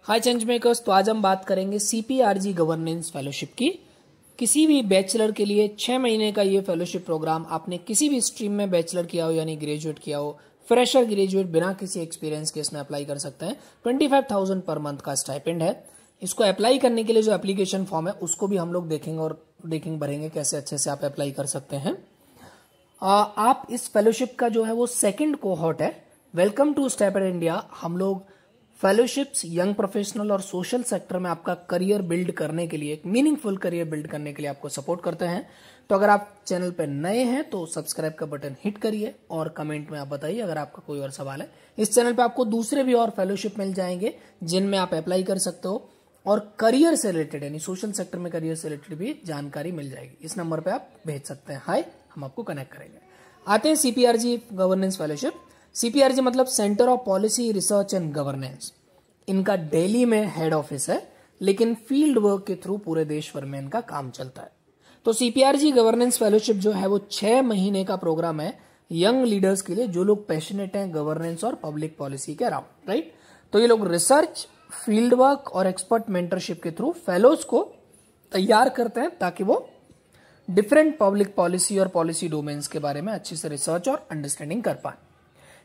हाय change makers. तो आज हम बात करेंगे सीपीआरजी गवर्नेंस फेलोशिप की। किसी भी बैचलर के लिए 6 महीने का ये फेलोशिप प्रोग्राम, आपने किसी भी स्ट्रीम में बैचलर किया हो यानी ग्रेजुएट किया हो, फ्रेशर ग्रेजुएट बिना किसी एक्सपीरियंस के इसमें अप्लाई कर सकते हैं। 25,000 पर मंथ का स्टाइपेंड है। इसको अप्लाई करने के लिए जो एप्लीकेशन फॉर्म है उसको भी हम लोग देखेंगे और भरेंगे कैसे अच्छे से आप अप्लाई कर सकते हैं। आप इस फेलोशिप का जो है वो सेकंड कोहॉर्ट है। Welcome to stipend India. हम लोग फेलोशिप्स यंग प्रोफेशनल और सोशल सेक्टर में आपका करियर बिल्ड करने के लिए, एक मीनिंगफुल करियर बिल्ड करने के लिए आपको सपोर्ट करते हैं। तो अगर आप चैनल पर नए हैं तो सब्सक्राइब का बटन हिट करिए और कमेंट में आप बताइए अगर आपका कोई और सवाल है। इस चैनल पे आपको दूसरे भी और फेलोशिप मिल जाएंगे जिनमें आप अप्लाई कर सकते हो और करियर से रिलेटेड यानी सोशल सेक्टर में करियर से रिलेटेड भी जानकारी मिल जाएगी। इस नंबर पे आप भेज सकते हैं हाय, हम आपको कनेक्ट करेंगे। आते हैं सीपीआरजी गवर्नेंस फेलोशिप। सीपीआरजी मतलब centre of policy research and governance. इनका दिल्ली में हेड ऑफिस है, लेकिन फील्ड वर्क के थ्रू पूरे देश भर में इनका काम चलता है। तो सीपीआरजी गवर्नेंस फेलोशिप जो है वो 6 महीने का प्रोग्राम है यंग लीडर्स के लिए, जो लोग पैशनेट हैं गवर्नेंस और पब्लिक पॉलिसी के अराउंड, राइट। तो ये लोग रिसर्च, फील्ड वर्क और एक्सपर्ट मेंटरशिप के थ्रू फेलोज को तैयार करते हैं ताकि वो डिफरेंट पब्लिक पॉलिसी और पॉलिसी डोमेन्स के बारे में अच्छे से रिसर्च और अंडरस्टैंडिंग कर पाए।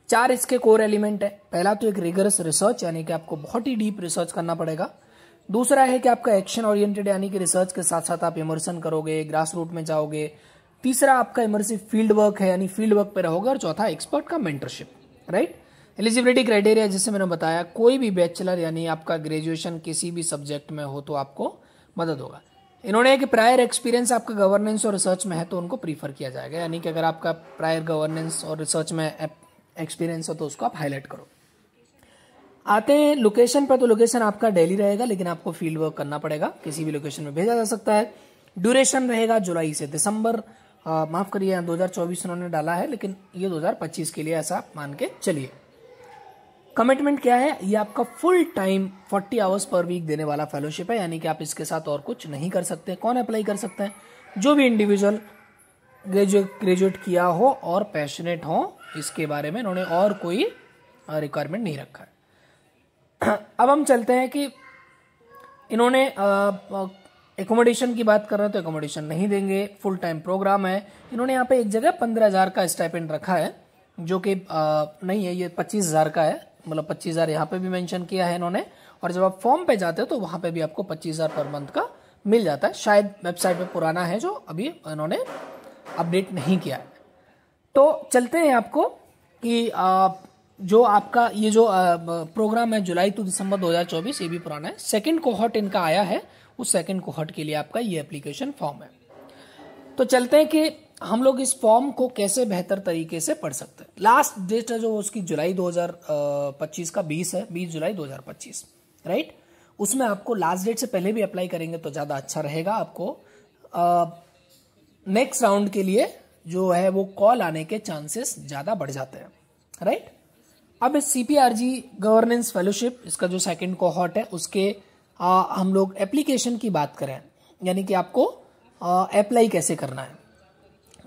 4 इसके कोर एलिमेंट है। पहला तो एक रिगरस रिसर्च यानी कि आपको बहुत ही डीप रिसर्च करना पड़ेगा। दूसरा है कि आपका एक्शन ओरिएंटेड यानी कि रिसर्च के साथ साथ आप इमर्सन करोगे, ग्रास रूट में जाओगे। तीसरा आपका इमर्सिव फील्ड वर्क है यानी फील्ड वर्क पे रहोगे। और चौथा एक्सपर्ट का मेंटरशिप, राइट। एलिजिबिलिटी क्राइटेरिया जैसे मैंने बताया, कोई भी बैचलर यानी आपका ग्रेजुएशन किसी भी सब्जेक्ट में हो तो आपको मदद होगा। इन्होंने कि प्रायर एक्सपीरियंस आपका गवर्नेंस और रिसर्च में है तो उनको प्रीफर किया जाएगा, यानी कि अगर आपका प्रायर गवर्नेंस और रिसर्च में एक्सपीरियंस हो तो उसको आप हाईलाइट करो। आते हैं लोकेशन पर। तो लोकेशन आपका दिल्ली रहेगा, लेकिन आपको फील्ड वर्क करना पड़ेगा। किसी भी लोकेशन में भेजा जा सकता है। ड्यूरेशन रहेगा जुलाई से दिसंबर, माफ करिए 2024 उन्होंने डाला है, लेकिन ये 2025 के लिए ऐसा मान के चलिए। कमिटमेंट क्या है? ये आपका full time 40 hours per week देने वाला फेलोशिप है, यानी कि आप इसके साथ और कुछ नहीं कर सकते। कौन अप्लाई कर सकते हैं? जो भी इंडिविजुअल ग्रेजुएट किया हो और पैशनेट हो। इसके बारे में इन्होंने और कोई रिक्वायरमेंट नहीं रखा है। अब हम चलते हैं कि इन्होंने एकोमोडेशन की बात कर रहे हैं तो एकोमोडेशन नहीं देंगे, फुल टाइम प्रोग्राम है। इन्होंने यहाँ पे एक जगह 15,000 का स्टाइपेंड रखा है, जो कि नहीं है, ये 25,000 का है। मतलब 25,000 यहाँ पे भी मेंशन किया है इन्होंने। और जब आप फॉर्म पे जाते हो तो वहां पे भी आपको 25,000 पर मंथ का मिल जाता है। शायद वेबसाइट पे पुराना है जो अभी इन्होंने अपडेट नहीं किया है। तो चलते हैं आपको कि जो आपका ये जो प्रोग्राम है जुलाई टू दिसंबर 2024, ये भी पुराना है। सेकंड कोहॉर्ट इनका आया है, उस सेकंड कोहॉर्ट के लिए आपका ये एप्लीकेशन फॉर्म है। तो चलते हैं कि हम लोग इस फॉर्म को कैसे बेहतर तरीके से पढ़ सकते हैं। लास्ट डेट है जो उसकी जुलाई 2025 का 20 है, 20 जुलाई 2025, राइट। उसमें आपको लास्ट डेट से पहले भी अप्लाई करेंगे तो ज्यादा अच्छा रहेगा। आपको नेक्स्ट राउंड के लिए जो है वो कॉल आने के चांसेस ज्यादा बढ़ जाते हैं, राइट। अब इस सीपीआरजी गवर्नेंस फेलोशिप, इसका जो सेकंड कोहॉर्ट है, उसके हम लोग एप्लीकेशन की बात करें, यानी कि आपको अप्लाई कैसे करना है,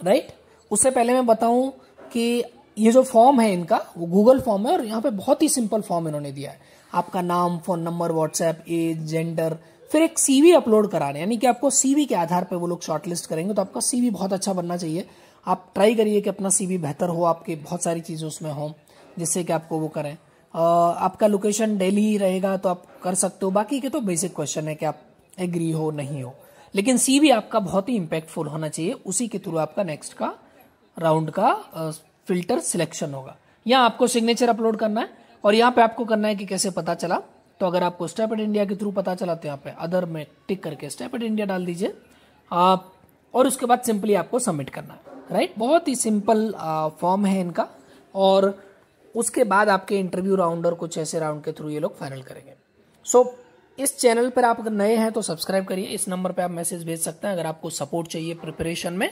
राइट। उससे पहले मैं बताऊं कि ये जो फॉर्म है इनका वो गूगल फॉर्म है और यहाँ पे बहुत ही सिंपल फॉर्म इन्होंने दिया है। आपका नाम, phone number, WhatsApp, age, gender, फिर एक सीवी अपलोड कराने, यानी कि आपको सीवी के आधार पे वो लोग शॉर्टलिस्ट करेंगे। तो आपका सीवी बहुत अच्छा बनना चाहिए। आप ट्राई करिए कि अपना सीवी बेहतर हो, आपके बहुत सारी चीजें उसमें हो जिससे कि आपको वो करें। आपका लोकेशन दिल्ली रहेगा तो आप कर सकते हो। बाकी के तो बेसिक क्वेश्चन है कि आप एग्री हो नहीं हो, लेकिन सीवी आपका बहुत ही इंपैक्टफुल होना चाहिए। उसी के थ्रू आपका नेक्स्ट का राउंड का फिल्टर सिलेक्शन होगा। यहाँ आपको सिग्नेचर अपलोड करना है और यहाँ पे आपको करना है कि कैसे पता चला। तो अगर आपको स्टाइपेंड इंडिया के थ्रू पता चला तो यहाँ पे अदर में टिक करके स्टाइपेंड इंडिया डाल दीजिए और उसके बाद सिंपली आपको सबमिट करना है, राइट। बहुत ही सिंपल फॉर्म है इनका। और उसके बाद आपके इंटरव्यू राउंड और कुछ ऐसे राउंड के थ्रू ये लोग फाइनल करेंगे। सो इस चैनल पर आप अगर नए हैं तो सब्सक्राइब करिए। इस नंबर पे आप मैसेज भेज सकते हैं अगर आपको सपोर्ट चाहिए प्रिपरेशन में,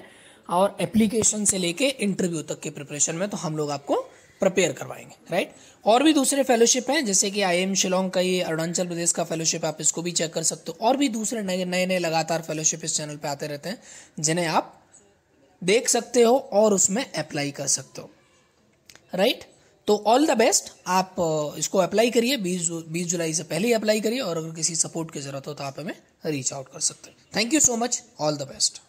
और एप्लीकेशन से लेके इंटरव्यू तक के प्रिपरेशन में, तो हम लोग आपको प्रिपेयर करवाएंगे, राइट। और भी दूसरे फेलोशिप हैं, जैसे कि IIM शिलोंग का, ये अरुणाचल प्रदेश का फेलोशिप, आप इसको भी चेक कर सकते हो। और भी दूसरे नए नए लगातार फेलोशिप इस चैनल पे आते रहते हैं जिन्हें आप देख सकते हो और उसमें अप्लाई कर सकते हो, राइट। तो ऑल द बेस्ट, आप इसको अप्लाई करिए, 20 जुलाई से पहले ही अप्लाई करिए, और अगर किसी सपोर्ट की जरूरत हो तो आप हमें रीच आउट कर सकते हैं। Thank you so much, all the best.